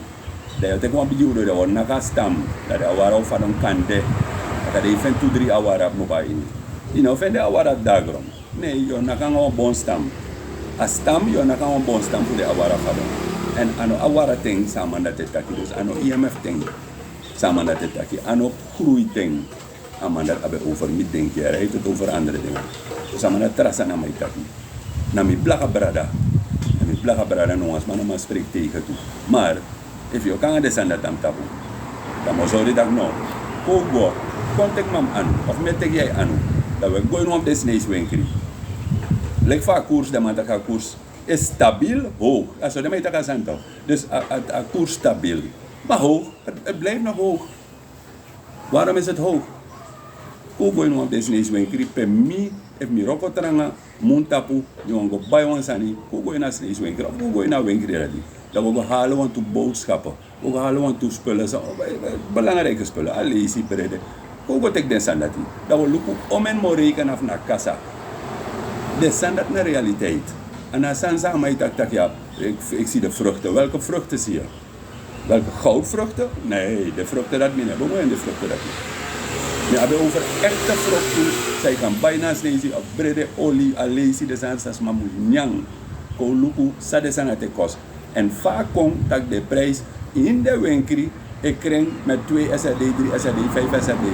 [SPEAKER 2] Da te ko bigi udo de won naka stam. Da de awara of adon kande. Da de fen 2-3 awara mo ba ini. You know, fen de awara dagrom. Nee, yo naka ngo bon stam. A stam yo naka ngo bon stam fu de awara fadon. En ano awara ting sa mandate taki dus ano IMF ting. Samen dat het taki. En ook groeiting. Maar dat hebben we over niet denken. Hij heeft het over andere dingen. Samen dat terasa naar mij taki. Na mi blaga brada. Na mi blaga brada no as man maar spreekt tegen toe. Maar if je kan de sanda tam tapu. Dan moet je dat nou. Kogo. Contact mam anu. Of met tegen jij anu. Dat we gaan op deze neus winkelen. Lek vaak koers de man dat gaat koers is stabiel hoog. Als we de mij dat gaan dus a koers stabiel. Maar hoog, het blijft nog hoog. Waarom is het hoog? Hoe ga je nu op deze neus winkelen? Per mij, if mi roko tranga, muntapu, je gaat bij ons aan. Hoe ga je naar neus winkelen? Of hoe ga je naar winkelen? Dan we halen want toe boodschappen. We halen want toe spullen. Belangrijke spullen. Alesi, brede. Hoe ga ik den sandat? Dan we lukken om en mo rekenen af naar kassa. De sandat naar realiteit. En als dan zeg maar tak ja, ik zie de vruchten. Welke vruchten zie je? Welke goudvruchten? Nee, de vruchten dat niet hebben. We hebben de vruchten dat niet. We hebben over echte vruchten. Zij kan bijna snijden op brede olie, alesi, de zandsas, maar moet nyang. Kon luku, sa de zang te kost. En vaak komt dat de prijs in de winkel, ik krijg met 2 SRD, 3 SRD, 5 SRD,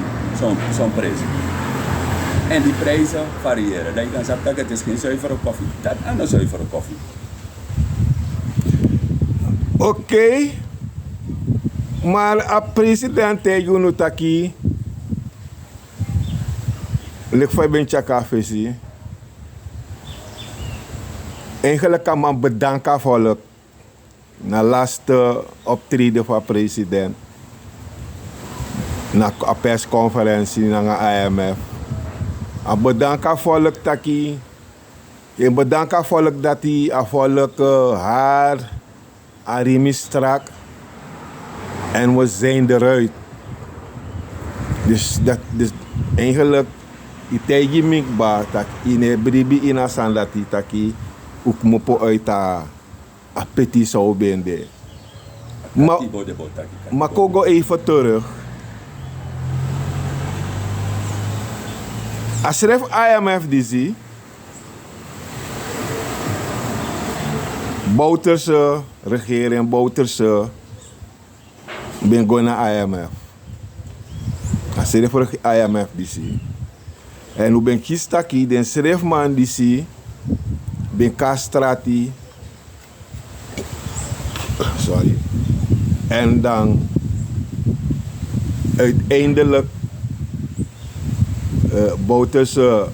[SPEAKER 2] zo'n prijs. En die prijzen variëren. Dat je kan zeggen dat het is geen zuivere koffie. Dat is een zuivere koffie.
[SPEAKER 1] Oké. Maar a president Juno Taki, lek voor ben café zie. Eigenlijk kan man bedanken voor na laatste optreden van president. Na een persconferentie na IMF. A bedanken voor Taki. En bedanken voor dat hij volk haar arimi strak. En we zijn eruit. Dus eigenlijk, het is mikbaar dat in de bribi in a sandati taki ook mopo uit a petit zou bende. Maar kogo even terug. Als schrijf IMF die zie, Bouterse regering, Bouterse ben going naar IMF. Als schrijf voor IMF die zie. En hoe ben kies taki, den schrijfman die zie, ben kastrati. Sorry. En dan uiteindelijk Bouterse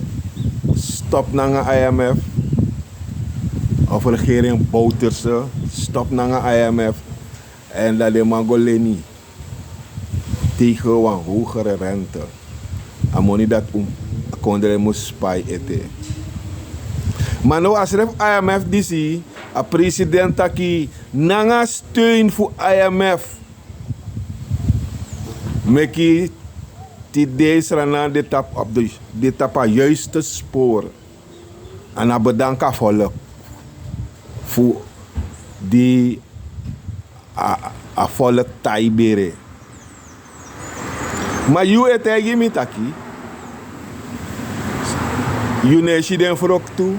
[SPEAKER 1] stop naar IMF. of regering Bouterse stop naar IMF en dat de Mangoleni tegen een hogere rente. Amoni dat kondere moest spy ete. Maar nou als er IMF disi, a president Taki nanga steun voor IMF. Meki die deze rana de tap op de tapa juiste spoor. En dan bedanken volk voor die volk taibere. Maar you etegi mi Taki. You neshi den frok toe.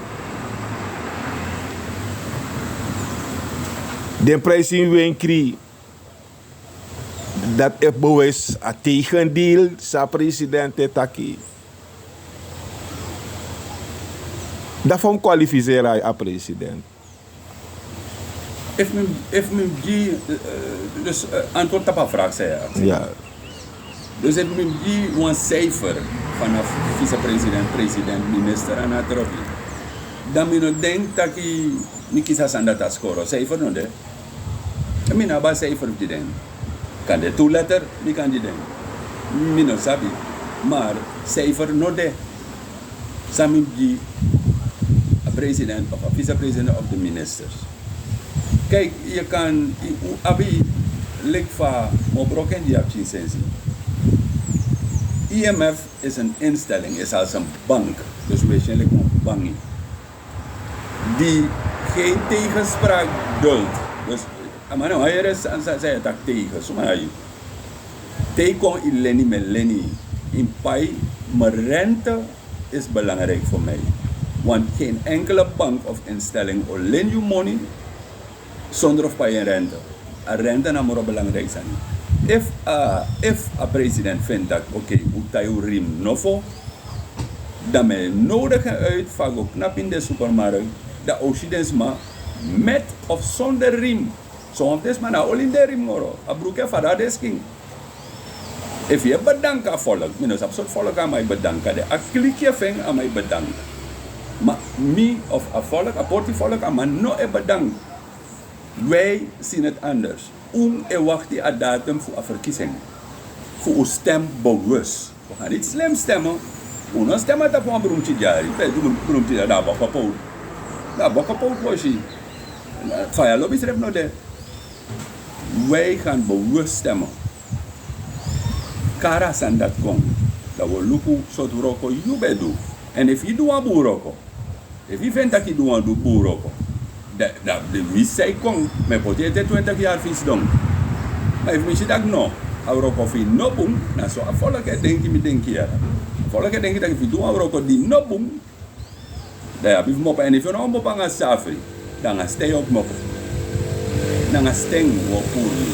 [SPEAKER 1] Den prijs in Wenkri. Dat is bewijs een tegendeel sa president Taki. Daarvan kwalificeer hij als president.
[SPEAKER 2] If me dus antwoord op een vraag zei
[SPEAKER 1] ja.
[SPEAKER 2] Dus if me een cijfer vanaf vice-president, president, minister en het erop. Dan me denk dat ik niet kies aan dat score. Cijfer nog de. Ik ben een cijfer op die den. Kan de toeletter, die kan die den. Ik ben sabi. Maar cijfer nog de. Samen die president of vice-president of de ministers. Kijk, je kan, abi, lik van Mobroken die heb je sensie. IMF is een instelling, is als een bank, dus waarschijnlijk een bank die geen tegenspraak duldt. Dus, maar nou, hier is zei dat tegen, zo maar je. Tegen ileni met leni in pai, maar rente is belangrijk voor mij. Want geen enkele bank of instelling will lend you money zonder of pai rente. Een rente is maar belangrijk zijn. If a president vindt dat hoe tayo riem nofo, dan men nodig uit van knap in de supermarkt dat oceans maar met of zonder riem. Soms is maar al in de riem moro. A broeke van dat is king. If je bedankt aan volk, minus absoluut volk aan mij bedanken. A klikje ving aan mij bedanken. Maar me of a volk, a portie volk aan mij nooit bedankt. Wij zien het anders. Wacht die datum voor een verkiezing. Voor uw stem bewust. We gaan niet slim stemmen. We stemmen dat voor een beroemdje jaren. We doen een beroemdje jaren. Daar bakkapoot. Daar bakkapoot was je. Faya lobby schrijft nog dat. Wij gaan bewust stemmen. Kara san dat komt. Dat we lukken soort roko je bij doen. En if je doet een boeroko. If je vindt dat je doet een boeroko. De wist zij kon, met potete 20 jaar vis doen. Maar if je dat no, Auroko fi no boom, na so a volk denk je denk je. Volk denk je dat je doet Auroko die no boom. Daar heb je mop en if je nou mop aan safri, dan ga stay op mop. Dan ga steng wo puri.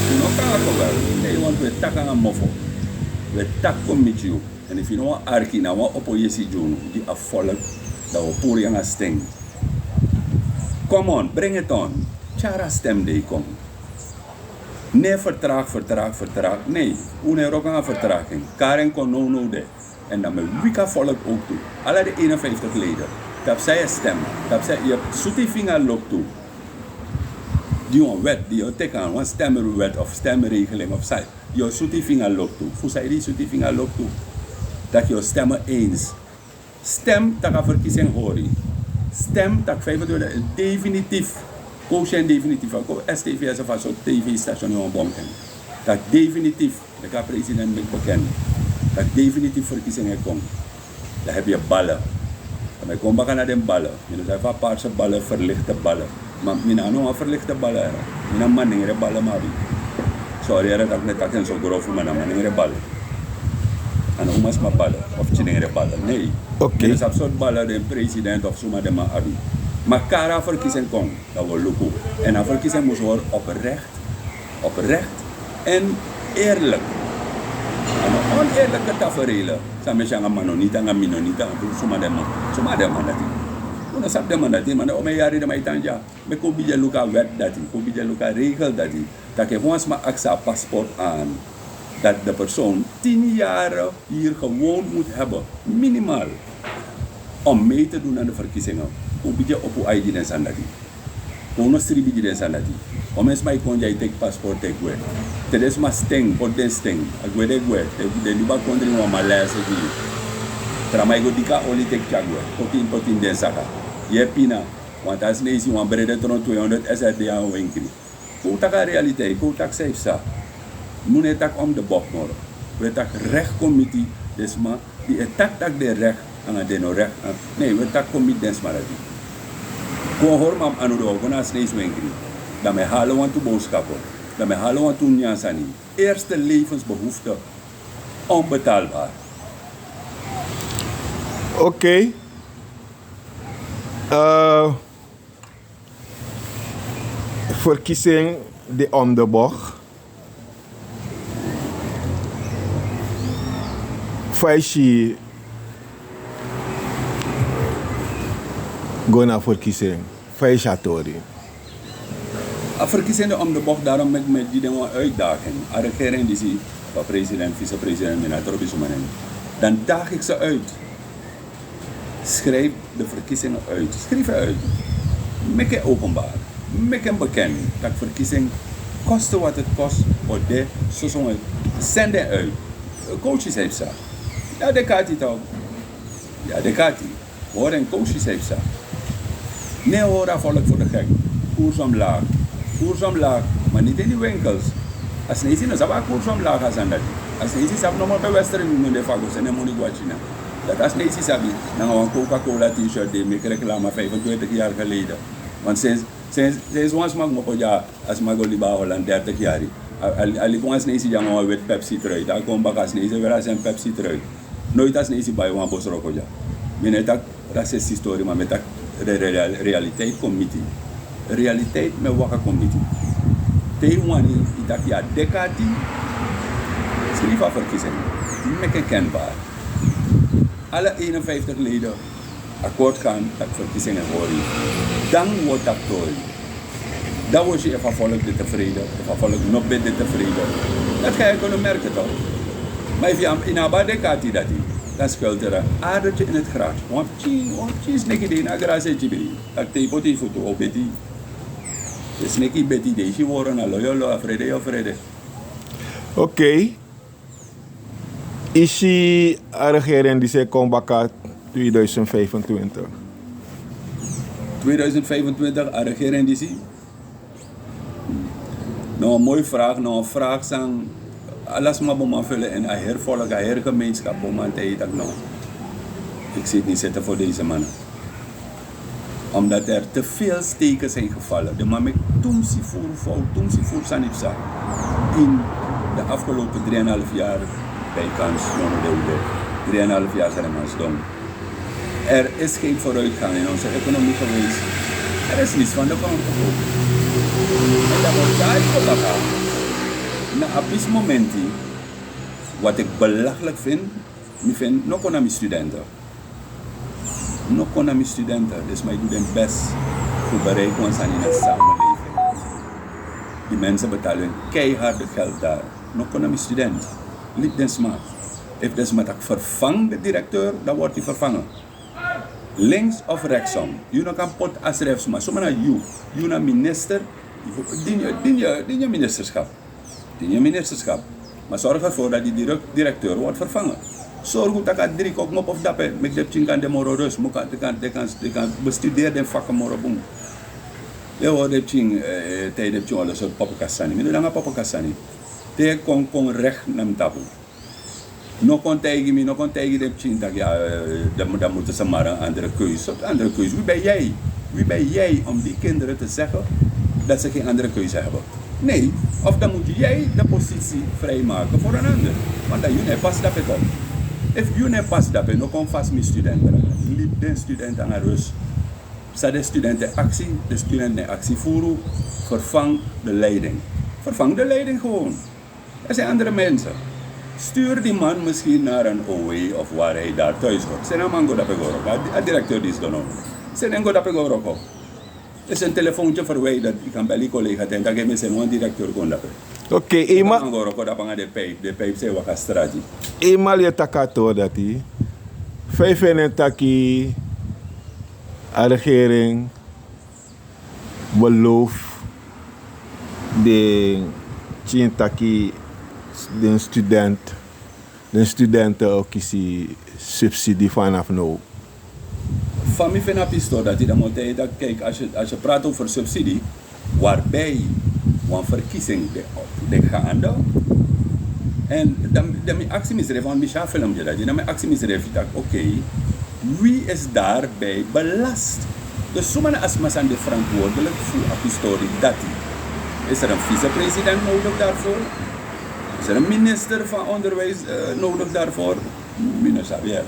[SPEAKER 2] Je no kan ko wel. Nee, want we tak aan mofo. We tak kom met you. En if je nou arki na wa opoyesi jono, die a volk dat we puri aan steng. Come on, bring it on. Chara stem de kom. Nee, vertraag. Nee, ook aan vertraging. Karen kon no de. En dan met wika volk ook toe. Alle de 51 leden. Dat zij stem. Dat zij je zoete vinger loopt toe. Die een wet, die je teken, een stemmerwet of stemregeling of zij. Je zoete vinger loopt toe. Hoe zij die zoete vinger loopt toe? Dat je stemmen eens. Stem dat een verkiezing hoort. Stem dat 25 definitief. Koosje definitief. STV is een soort tv-station in Bonken. Dat definitief, de president ben bekend. Dat definitief verkiezingen komt. Dan heb je ballen. Dan kom je naar de ballen. Je hebt een paarse ballen, verlichte ballen. Maar ik heb nog verlichte ballen. Ik heb maningere ballen. Sorry, dat ik net zo grof maar ik maningere ballen. En hoe mas maar ballen? Of chiningere ballen? Nee.
[SPEAKER 1] Oké.
[SPEAKER 2] Het is absurd ballen de president of zomaar de maar abi. Maar kara verkiezing komt, dat wil lukken. En een verkiezing moet worden oprecht en eerlijk. En een oneerlijke tafereel. Samen zijn een manonita en een minonita. Zomaar de man dat is. Toen sap de man dat is, maar om een jaar in de maitanja. Maar kom je lukken wet dat is. Kom je lukken regel dat is. Dat je gewoon maar acta paspoort aan. Dat de persoon 10 jaar hier gewoon moet hebben. Minimaal. Om mee te doen aan de verkiezingen. o beetje op uw ID den sandati. Uno stribidi den sandati. O mens mai kon jij take passport take we. Tedes ma steng, pot den steng. Agwe de gwe, de liba kondri wa malese di. Tramai go dika oli take chagwe. Potin den saka. Ye pina, want as nezi wan brede tron 200 SRD aan winkri. Ko taka realiteit, ko tak safe sa. Mune tak om de bocht moro. We tak recht committee, dus maar die tak de recht aan de no recht. Nee, we tak committee des maar die. Ko hoor mam anu do gona snees winkri. Dat mij halen want toe boodschappen. Dat mij halen want toe nyansani. Eerste levensbehoefte onbetaalbaar.
[SPEAKER 1] Oké. Verkiezing de om de bocht. Faya go naar verkiezing. Faya Tori.
[SPEAKER 2] A verkiezingen om de bocht, daarom met die dingen uitdagen. A regering die zie, van president, vicepresident, minister, dan daag ik ze uit. Schrijf de verkiezingen uit. Schrijf uit. Maak het openbaar. Maak het bekend. Dat verkiezing koste wat het kost. Voor de, zo zend het uit. Coaches heeft ze. Ja, de kaart toch. Ja, de kaart. Hoor en coaches heeft ze. Nee hoor, dat volk voor de gek. Koers omlaag. Koers omlaag. Maar niet in die winkels. Als je niet ziet, dan zou je koers omlaag als aan dat. Als je niet ziet, dan nog maar bij Western Union de Fagos en de Money Guachina. Dat als je niet ziet, dan gaan we een Coca-Cola t-shirt die ik reclame 25 jaar geleden. Want sinds ons mag ik ja, als ik mag liever Holland 30 jaar. Als ik ons niet zie, dan gaan we met Pepsi trui. Dan komen we als niet zien, weer een Pepsi trui. Nooit als niet zien bij een bos rokoja. Maar niet dat racistische historie, maar met dat realiteit committee. Realiteit met waka committee. Tegenwoordig, dat ja decade, schrijf af verkiezingen. Met een kenbaar. Alle 51 leden akkoord gaan dat verkiezingen worden. Dan wordt dat door. Dan word je even volk dit tevreden, even volk nog dit tevreden. Dat ga je kunnen merken toch? Maar als je in een decade dat dan schuilt er een adertje in het gras. Want je is niet in een gras. Dat is een foto op het. Dus niet beti deze worden loyal vrede.
[SPEAKER 1] Oké. Is die regering die ze komt bakken 2025?
[SPEAKER 2] 2025 a regering die zie? Nou een mooie vraag, nou een vraag zijn alles maar om vullen en een hervolk, een hergemeenschap om aan te eten nog. Ik zit niet zitten voor deze mannen. Omdat er te veel steken zijn gevallen. De man met tumsi voor sanipsa. In de afgelopen 3,5 jaar bij kans, 3,5 jaar zijn we dom. Er is geen vooruitgang in onze economie geweest. Er is niets van de grond gekomen. En dat wordt daar op elkaar. Na op dit moment, wat ik belachelijk vind, nog aan mijn studenten. Nog aan mijn studenten, dus mij doe het best voor bereiken ons aan in de samenleving. Die mensen betalen keihard geld daar. Nog aan mijn studenten. Liep den smaak. If desma tak vervang de directeur, dan wordt hij vervangen. Links of rechtsom. Je kan pot als refsma. Zo maar je na minister, dien je ministerschap. Dien je ministerschap. Maar zorg ervoor dat die directeur wordt vervangen. Zorg dat ik 3 kop mop of dappen. Met de chinkan de moro rust. Ik kan bestuderen de vakken moro boom. Je hoort de ching tijdens de alles op poppenkastani. Ik doe dan poppenkastani. Te kon recht naar tabu. Nog kon tegen de chin dat ja, dan moeten ze maar een andere keuze. Wie ben jij om die kinderen te zeggen dat ze geen andere keuze hebben? Nee, of dan moet jij de positie vrijmaken voor een ander. Want dan je pas dat het op. If je pas dat het, dan kom vast met studenten. Liep de studenten aan rust. Zet de studenten actie voeren. Vervang de leiding. Vervang de leiding gewoon. Er zijn andere mensen. Stuur die man misschien naar een OE of waar hij daar thuis hoort. Zijn een man go dat pegoro. De directeur die is dan ook. Zijn een go dat pegoro. Er is een telefoontje verwijderd. Ik kan bij die collega en dan geef me zijn directeur kon dat.
[SPEAKER 1] Oké, eenmaal.
[SPEAKER 2] De pijp zijn wat strategie.
[SPEAKER 1] Eenmaal je takato dat hij. 5 en Taki. de regering belooft de Taki de studenten ook die subsidie vanaf nu.
[SPEAKER 2] Van mij vind ik pistool dat hij dan moet zeggen, kijk, als je praat over subsidie, waarbij een verkiezing de gaande, en dan actie misdrijf van Micha filmpje dat je dan actie misdrijf dat oké, wie is daarbij belast? Dus zomaar als men zijn de verantwoordelijk voor een pistool dat is er een vicepresident nodig daarvoor? Is er een minister van onderwijs nodig daarvoor? Minister weer.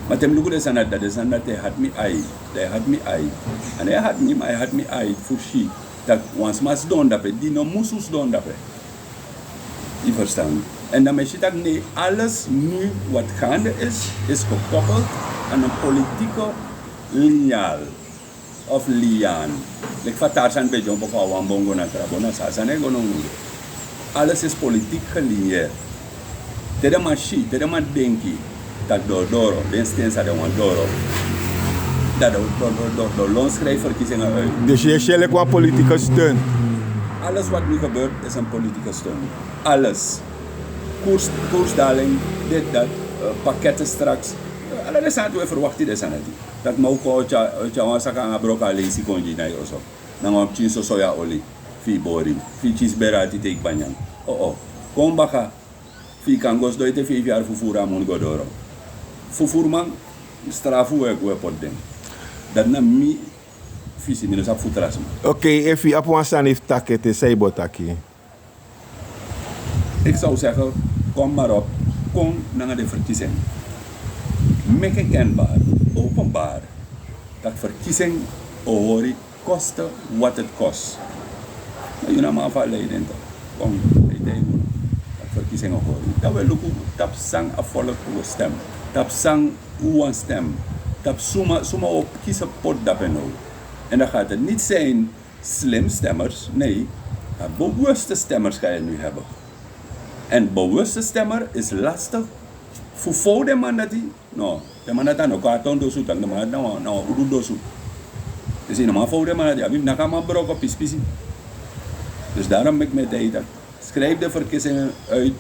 [SPEAKER 2] Maar tem lugu desa dat is dat hij had me ai. Hij had me ai. En hij had me ai voor shi. Dat once mas don dat die no musus don dat. Je verstaat. En dan is je dat nee, alles nu wat gaande is gekoppeld aan een politieke liaal. Of liaan. Ik vat daar zijn beetje op een wambongo na trabona sa zijn economie. Alles is politiek gelieerd. Tere maar shi, tere maar denki. Dat door den steen sa de wan doro. Dat door loonschrijfverkiezingen uit.
[SPEAKER 1] Dus je hebt een politieke steun.
[SPEAKER 2] Alles wat nu gebeurt is een politieke steun. Alles. Koersdaling, dit, dat, pakketten straks. Alles aan het verwachten is aan het. Dat moet ook uit een broka lezen kon je naar zo. Dan op chinso soja olie, fi bori, fi chisberati take banyan. Kom baka, fi kangos doite 5 jaar fufura mun godoro. Fufurman strafu we podden. Dat na mi fisi minus op futras.
[SPEAKER 1] Oké, even op een staan heeft Taki te zei Taki.
[SPEAKER 2] Ik zou zeggen, kom maar op, kom naar de verkiezing. Maak het kenbaar, openbaar, dat verkiezing hoort kosten wat het kost. Maar je naam afvallen, kom, ik denk dat verkiezingen hoort. Dat we lukken, dat sang afvallen voor stem, dat sang uw stem, dat suma op kiezen pot dat we nou. En dan gaat het niet zijn slim stemmers, nee, bewuste stemmers ga je nu hebben. En bewuste stemmer is lastig. Voor de man dat die, no, de man dat dan ook aan doet, dan de man dat nou hoe doet. Dus in een voor de man dat die, heb je nog maar brok op pispisi. Dus daarom ben ik met deze dat. Schrijf de verkiezingen uit,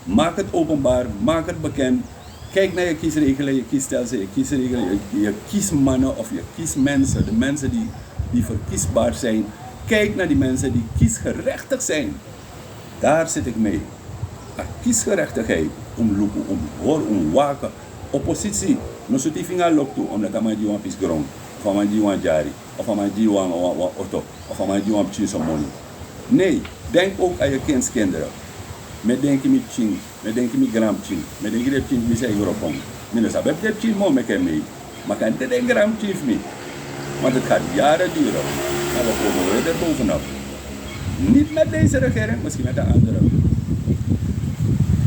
[SPEAKER 2] maak het openbaar, maak het bekend. Kijk naar je kiesregelen, je kiesstelsel, je kiesregelen, je kiesmannen of je kiesmensen, de mensen die verkiesbaar zijn. Kijk naar die mensen die kiesgerechtig zijn. Daar zit ik mee. Kiesgerechtigheid, om waken. Oppositie, no so tifinga loktu, omdat hij die pis grond, of hij die jari, of hij die auto, of hij die chinso money. Nee, denk ook aan je kinderen. Met denk je met chin, met denk je met gram chin, met denk je dat chin met zijn europom. Minus heb je chin mo met hem mee, maar kan je denk gram chin mee. Want het gaat jaren duren. En we komen weer er bovenop. Niet met deze regering, misschien met de andere.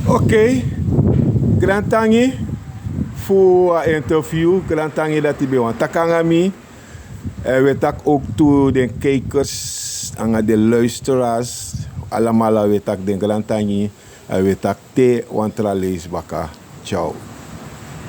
[SPEAKER 1] Oké, Grand Tangi voor het interview. Grand Tangi dat hij bij ons takangami. We tak ook toe de kijkers en de luisteraars. Allemaal we tak de Grand Tangi. We tak te wantra lees baka. Ciao.